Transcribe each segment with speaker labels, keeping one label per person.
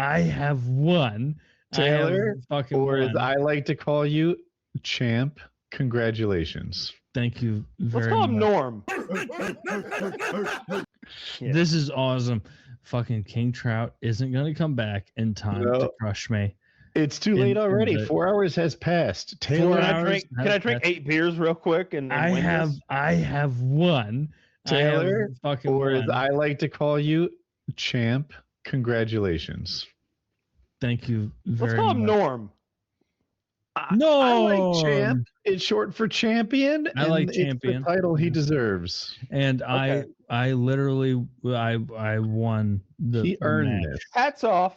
Speaker 1: I have won.
Speaker 2: Taylor, or as
Speaker 1: won.
Speaker 2: I like to call you, champ. Congratulations.
Speaker 1: Thank you
Speaker 3: Let's
Speaker 1: very
Speaker 3: call him
Speaker 1: much.
Speaker 3: Norm. Yeah.
Speaker 1: This is awesome. Fucking King Trout isn't going to come back in time to crush me.
Speaker 2: It's too late already. 4 hours has passed. Taylor,
Speaker 3: Can I drink 8 beers real quick and
Speaker 1: I
Speaker 3: win
Speaker 1: have
Speaker 3: this?
Speaker 1: I have won.
Speaker 2: Taylor, or as
Speaker 1: won.
Speaker 2: I like to call you, champ. Congratulations.
Speaker 1: Thank you very
Speaker 3: Let's call him
Speaker 1: much.
Speaker 3: Norm.
Speaker 1: No,
Speaker 2: I like champ. It's short for champion.
Speaker 1: I like
Speaker 2: and
Speaker 1: champion.
Speaker 2: It's the title he deserves.
Speaker 1: And
Speaker 3: Okay.
Speaker 1: I literally I won the
Speaker 2: He earned
Speaker 1: match.
Speaker 2: this.
Speaker 3: Hats off.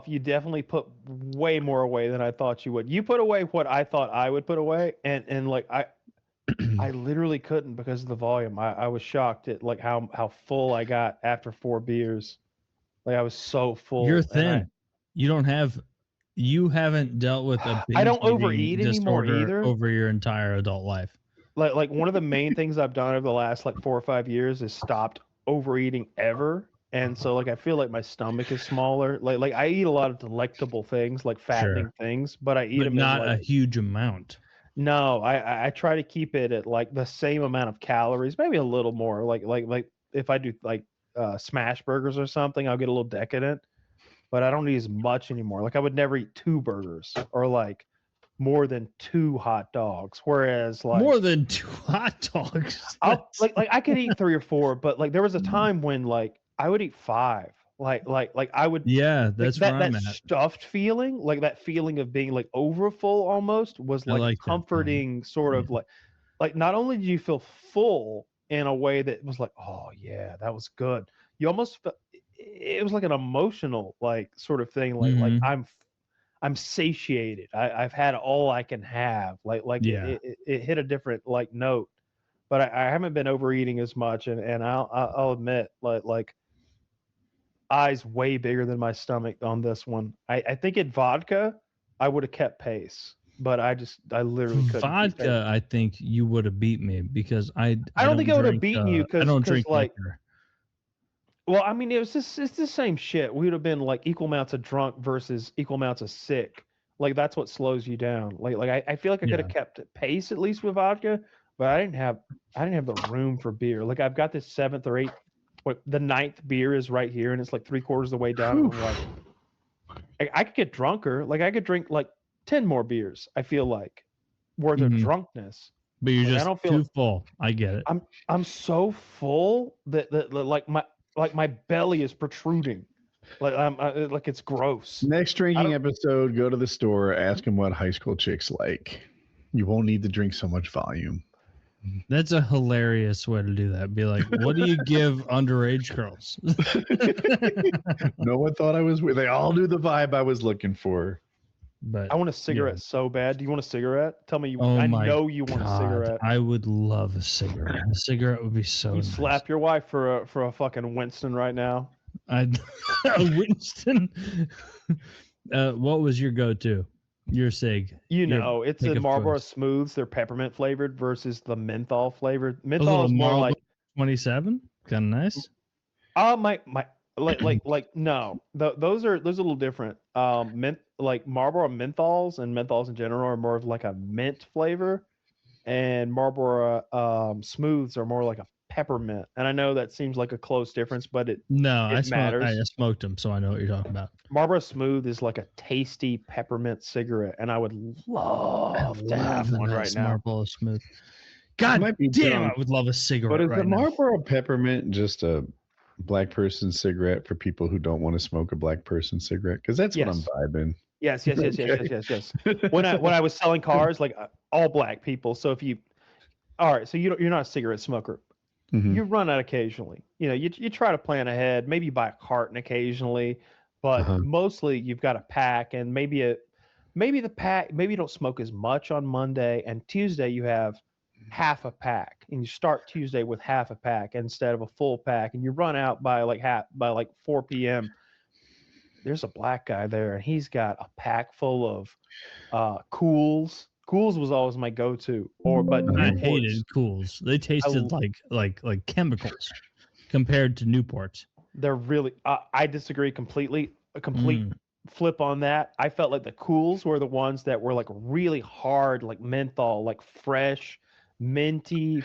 Speaker 3: You definitely put way more away than I thought you would. You put away what I thought I would put away, and like I literally couldn't because of the volume. I was shocked at like how full I got after 4 beers. Like I was so full.
Speaker 1: You're thin. You haven't dealt with a
Speaker 3: I don't
Speaker 1: binge
Speaker 3: overeat
Speaker 1: eating
Speaker 3: anymore
Speaker 1: disorder
Speaker 3: either.
Speaker 1: over your entire adult life.
Speaker 3: Like one of the main things I've done over the last like 4 or 5 years is stopped overeating ever. And so like I feel like my stomach is smaller. Like I eat a lot of delectable things, like fattening things, but I eat them
Speaker 1: not
Speaker 3: in like,
Speaker 1: a huge amount.
Speaker 3: No, I try to keep it at like the same amount of calories, maybe a little more. Like if I do like smash burgers or something, I'll get a little decadent, but I don't eat as much anymore. Like I would never eat 2 burgers or like more than 2 hot dogs. Whereas like
Speaker 1: more than 2 hot dogs.
Speaker 3: I'll like I could eat 3 or 4, but like there was a time when like I would eat 5. Like I would
Speaker 1: that's
Speaker 3: that
Speaker 1: where I'm at.
Speaker 3: stuffed feeling, like that feeling of being like over full almost was like comforting sort of like not only did you feel full in a way that was like, oh yeah, that was good. You almost felt it was like an emotional like sort of thing, like I'm satiated. I've had all I can have. It hit a different like note, but I haven't been overeating as much, and I'll admit like eyes way bigger than my stomach on this one. I think at vodka I would have kept pace, but I literally couldn't.
Speaker 1: Vodka, I think you would have beat me because I
Speaker 3: don't think I would have beaten you because
Speaker 1: I don't drink
Speaker 3: like
Speaker 1: liquor.
Speaker 3: Well, I mean, it's the same shit. We would have been like equal amounts of drunk versus equal amounts of sick. Like that's what slows you down. Like I feel like I could have kept pace at least with vodka, but I didn't have the room for beer. Like I've got this 7th or 8th, the 9th beer is right here, and it's like 3/4 of the way down. And I'm like, I could get drunker. Like I could drink like 10 more beers. I feel like worth of drunkenness.
Speaker 1: But you're
Speaker 3: like,
Speaker 1: just
Speaker 3: I don't feel
Speaker 1: too full. I get it.
Speaker 3: I'm so full that like my belly is protruding, like like it's gross.
Speaker 2: Next drinking episode, go to the store, ask them what high school chicks like. You won't need to drink so much volume.
Speaker 1: That's a hilarious way to do that. Be like, what do you give underage girls?
Speaker 2: No one thought I was. They all knew the vibe I was looking for.
Speaker 1: But
Speaker 3: I want a cigarette so bad. Do you want a cigarette? Tell me you.
Speaker 1: Oh
Speaker 3: I
Speaker 1: my
Speaker 3: know you want a cigarette.
Speaker 1: I would love a cigarette. A cigarette would be so.
Speaker 3: You
Speaker 1: nice.
Speaker 3: slap your wife for a fucking Winston right now.
Speaker 1: A Winston. What was your go-to? Your cig.
Speaker 3: It's the Marlboro Smooths. They're peppermint flavored versus the menthol flavored. Menthol is more like
Speaker 1: 27. Kind of nice.
Speaker 3: My no. Those are a little different. Like Marlboro menthols and menthols in general are more of like a mint flavor, and Marlboro Smooths are more like a peppermint. And I know that seems like a close difference, but it matters.
Speaker 1: I smoked them, so I know what you're talking about.
Speaker 3: Marlboro Smooth is like a tasty peppermint cigarette, and I would love to have one right now.
Speaker 1: Marlboro Smooth. God damn, I would love a cigarette.
Speaker 2: But is
Speaker 1: right
Speaker 2: the
Speaker 1: now.
Speaker 2: Marlboro peppermint just a black person cigarette for people who don't want to smoke a black person cigarette? Because that's what I'm vibing.
Speaker 3: Yes. When I was selling cars, like all black people. So you're not a cigarette smoker.
Speaker 2: Mm-hmm.
Speaker 3: You run out occasionally. You try to plan ahead. Maybe you buy a carton occasionally, but mostly you've got a pack, and maybe you don't smoke as much on Monday, and Tuesday you have half a pack, and you start Tuesday with half a pack instead of a full pack, and you run out by 4 p.m. There's a black guy there, and he's got a pack full of Cools. Cools was always my go-to. But
Speaker 1: I hated Cools. They tasted like chemicals compared to Newports.
Speaker 3: They're really. I disagree completely. a complete flip on that. I felt like the cools were the ones that were like really hard, like menthol, like fresh, minty,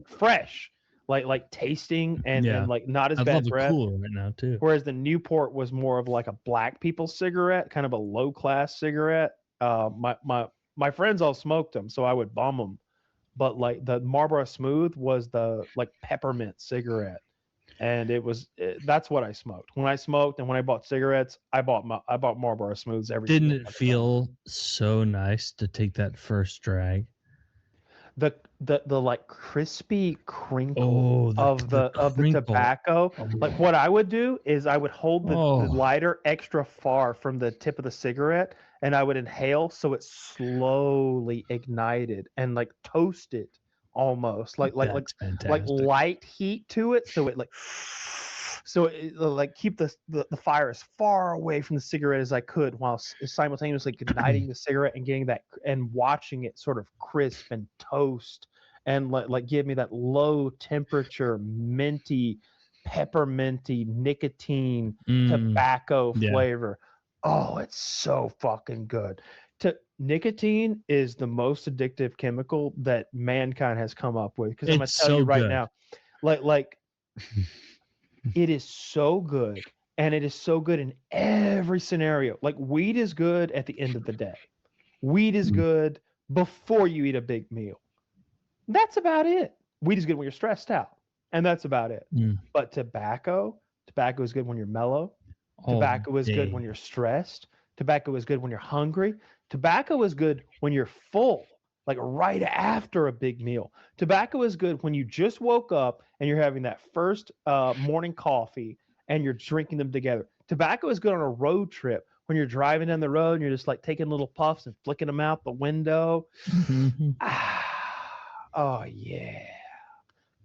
Speaker 3: fresh, like tasting and like not as
Speaker 1: I
Speaker 3: bad
Speaker 1: love
Speaker 3: breath.
Speaker 1: a cool right now too.
Speaker 3: Whereas the Newport was more of like a black people cigarette, kind of a low class cigarette. My friends all smoked them, so I would bum them. But like the Marlboro Smooth was the like peppermint cigarette, and that's what I smoked. When I smoked and when I bought cigarettes, I bought Marlboro Smooths every.
Speaker 1: Didn't it feel so nice to take that first drag?
Speaker 3: The like crispy crinkle of the tobacco. Oh. Like what I would do is I would hold the lighter extra far from the tip of the cigarette, and I would inhale so it slowly ignited and like toasted almost like light heat to it, so it like keep the fire as far away from the cigarette as I could while simultaneously igniting the cigarette and getting that and watching it sort of crisp and toast and like give me that low temperature minty pepperminty nicotine tobacco flavor. Oh, it's so fucking good. Nicotine is the most addictive chemical that mankind has come up with, because I'm gonna tell you right now, like it is so good, and it is so good in every scenario. Like weed is good at the end of the day. Weed is good before you eat a big meal. That's about it. Weed is good when you're stressed out, and that's about it. But tobacco is good when you're mellow. Tobacco is good when you're stressed. Tobacco is good when you're hungry. Tobacco is good when you're full, like right after a big meal. Tobacco is good when you just woke up and you're having that first morning coffee and you're drinking them together. Tobacco is good on a road trip when you're driving down the road and you're just like taking little puffs and flicking them out the window. Oh yeah.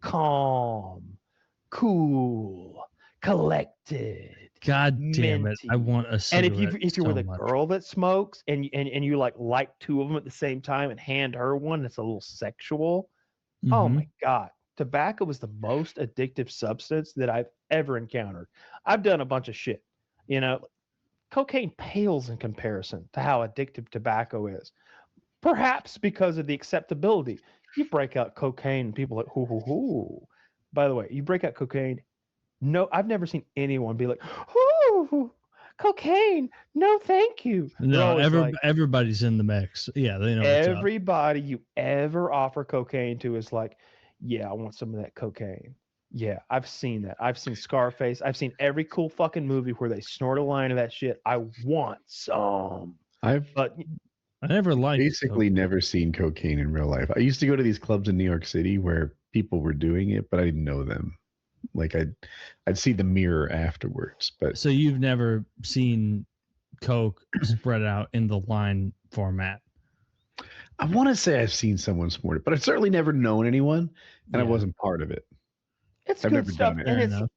Speaker 3: Calm, cool, collected.
Speaker 1: God damn it! I want a cigarette.
Speaker 3: And if you're with a girl that smokes and you like two of them at the same time and hand her one that's a little sexual, oh my God! Tobacco is the most addictive substance that I've ever encountered. I've done a bunch of shit, cocaine pales in comparison to how addictive tobacco is. Perhaps because of the acceptability. You break out cocaine and people are like, hoo. By the way, you break out cocaine. No, I've never seen anyone be like, "Ooh, cocaine! No, thank you."
Speaker 1: No, everybody's in the mix. Yeah, they know.
Speaker 3: Everybody you ever offer cocaine to is like, "Yeah, I want some of that cocaine." Yeah, I've seen that. I've seen Scarface. I've seen every cool fucking movie where they snort a line of that shit. I want some.
Speaker 1: I never
Speaker 2: never seen cocaine in real life. I used to go to these clubs in New York City where people were doing it, but I didn't know them. Like I'd see the mirror afterwards. But
Speaker 1: so you've never seen coke spread out in the line format?
Speaker 2: I want to say I've seen someone snort it, but I've certainly never known anyone, and I wasn't part of it.
Speaker 3: It's good stuff, and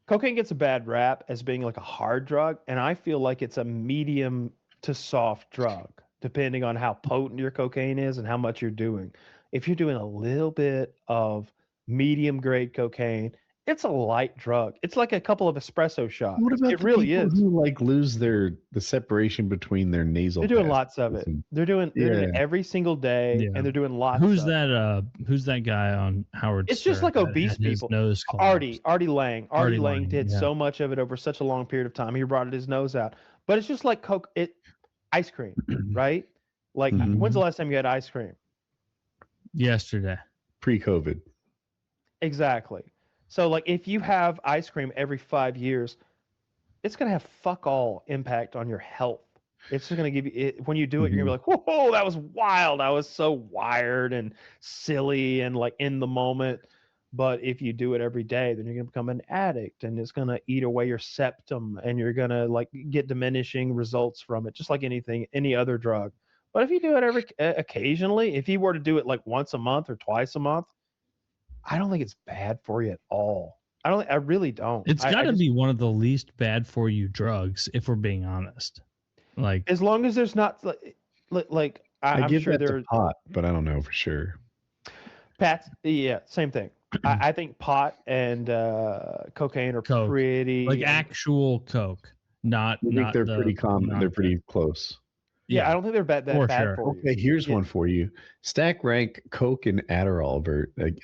Speaker 3: cocaine gets a bad rap as being like a hard drug, and I feel like it's a medium to soft drug, depending on how potent your cocaine is and how much you're doing. If you're doing a little bit of medium grade cocaine, it's a light drug. It's like a couple of espresso shots.
Speaker 2: What about
Speaker 3: it really
Speaker 2: people
Speaker 3: is?
Speaker 2: Who like lose the separation between their nasal?
Speaker 3: They're doing lots of it. They're doing it every single day, and they're doing lots.
Speaker 1: Who's that guy on Howard?
Speaker 3: It's just like obese people. Artie Lang. Artie Lang did so much of it over such a long period of time. He rotted his nose out. But it's just like Coke. Ice cream, right? Like, when's the last time you had ice cream?
Speaker 1: Yesterday.
Speaker 2: Pre-COVID.
Speaker 3: Exactly. So, like, if you have ice cream every 5 years, it's going to have fuck all impact on your health. It's just going to give you, when you do it, you're going to be like, whoa, that was wild. I was so wired and silly and like in the moment. But if you do it every day, then you're going to become an addict, and it's going to eat away your septum, and you're going to like get diminishing results from it, just like any other drug. But if you do it occasionally, if you were to do it like once a month or twice a month, I don't think it's bad for you at all. I really don't.
Speaker 1: It's got to be one of the least bad for you drugs, if we're being honest. Like,
Speaker 3: as long as there's not I'm
Speaker 2: give
Speaker 3: sure
Speaker 2: that to pot, but I don't know for sure.
Speaker 3: Pat, yeah, same thing. I think pot and cocaine are
Speaker 1: Coke.
Speaker 3: pretty
Speaker 1: like actual Coke, not.
Speaker 2: I think they're pretty common. They're pretty close.
Speaker 3: Yeah, I don't think they're that bad for you.
Speaker 2: Okay, here's one for you. Stack rank Coke and Adderall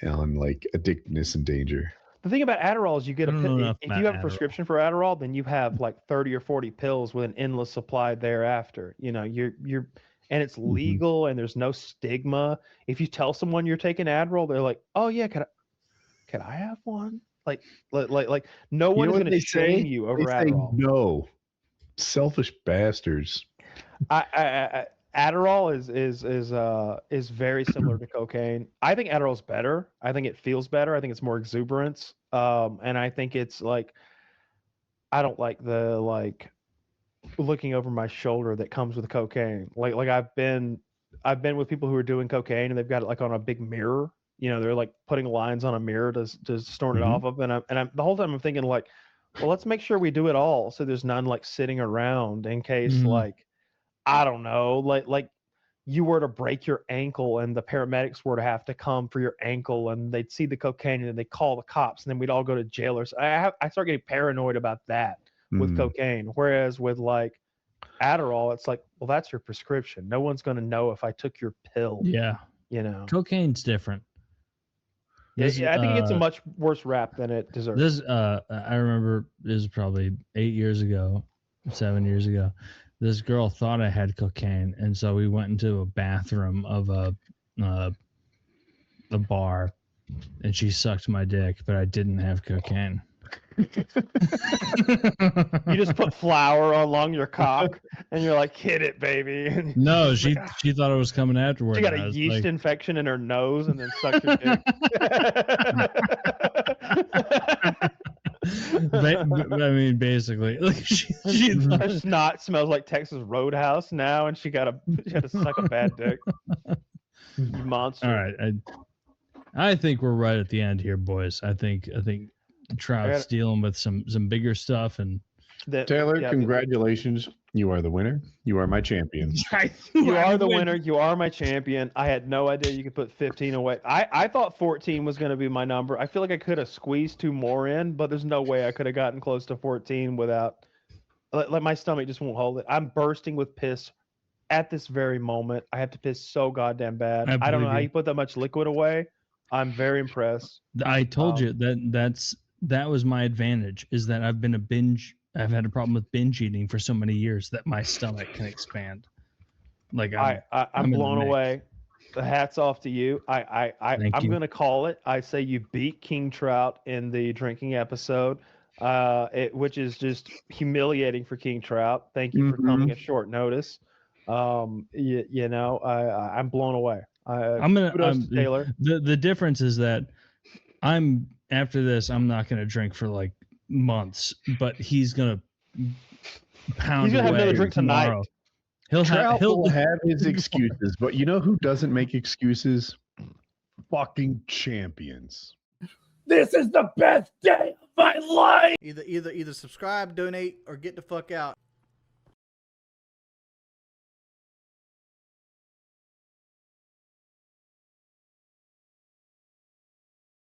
Speaker 2: on like addictiveness and danger.
Speaker 3: The thing about Adderall is you get if you have a prescription for Adderall, then you have like 30 or 40 pills with an endless supply thereafter. You know, you're and it's legal and there's no stigma. If you tell someone you're taking Adderall, they're like, "Oh yeah, can I have one?" Like no one is going to shame you over Adderall.
Speaker 2: No, selfish bastards.
Speaker 3: Adderall is very similar to cocaine. I think Adderall's better. I think it feels better. I think it's more exuberance. And I think it's like, I don't like the looking over my shoulder that comes with cocaine. Like I've been with people who are doing cocaine and they've got it like on a big mirror. You know, they're like putting lines on a mirror to storm it off of. And I'm the whole time I'm thinking like, well, let's make sure we do it all so there's none like sitting around in case like, I don't know, like you were to break your ankle and the paramedics were to have to come for your ankle and they'd see the cocaine and then they call the cops and then we'd all go to jail or so. I start getting paranoid about that with cocaine. Whereas with like Adderall, it's like, well, that's your prescription. No one's going to know if I took your pill.
Speaker 1: Yeah.
Speaker 3: You know,
Speaker 1: cocaine's different.
Speaker 3: I think it gets a much worse rap than it deserves.
Speaker 1: I remember this is probably 7 years ago. This girl thought I had cocaine, and so we went into a bathroom of a bar, and she sucked my dick, but I didn't have cocaine.
Speaker 3: You just put flour along your cock, and you're like, "Hit it, baby."
Speaker 1: No, she thought it was coming afterwards.
Speaker 3: She got a yeast infection in her nose, and then sucked your dick.
Speaker 1: I mean, basically, like
Speaker 3: her snot smells like Texas Roadhouse now, and she had to suck a bad dick. You monster!
Speaker 1: All right, I think we're right at the end here, boys. I think Trout's dealing with some bigger stuff, and
Speaker 2: Taylor, congratulations! You are the winner. You are my champion.
Speaker 3: You are the winner. You are my champion. I had no idea you could put 15 away. I thought 14 was going to be my number. I feel like I could have squeezed 2 more in, but there's no way I could have gotten close to 14 without. Like my stomach just won't hold it. I'm bursting with piss at this very moment. I have to piss so goddamn bad. I don't know how you put that much liquid away. I'm very impressed.
Speaker 1: I told you that was my advantage, is that I've had a problem with binge eating for so many years that my stomach can expand. Like
Speaker 3: I'm blown away. The hat's off to you. I'm going to call it. I say you beat King Trout in the drinking episode, which is just humiliating for King Trout. Thank you for coming at short notice. I'm blown away. Taylor.
Speaker 1: The difference is that after this, I'm not going to drink for like months, but he's going to pound.
Speaker 3: He's going to have another drink
Speaker 1: tomorrow.
Speaker 3: Tonight.
Speaker 2: He'll have his excuses, but you know who doesn't make excuses? Fucking champions.
Speaker 4: This is the best day of my life. Either subscribe, donate, or get the fuck out.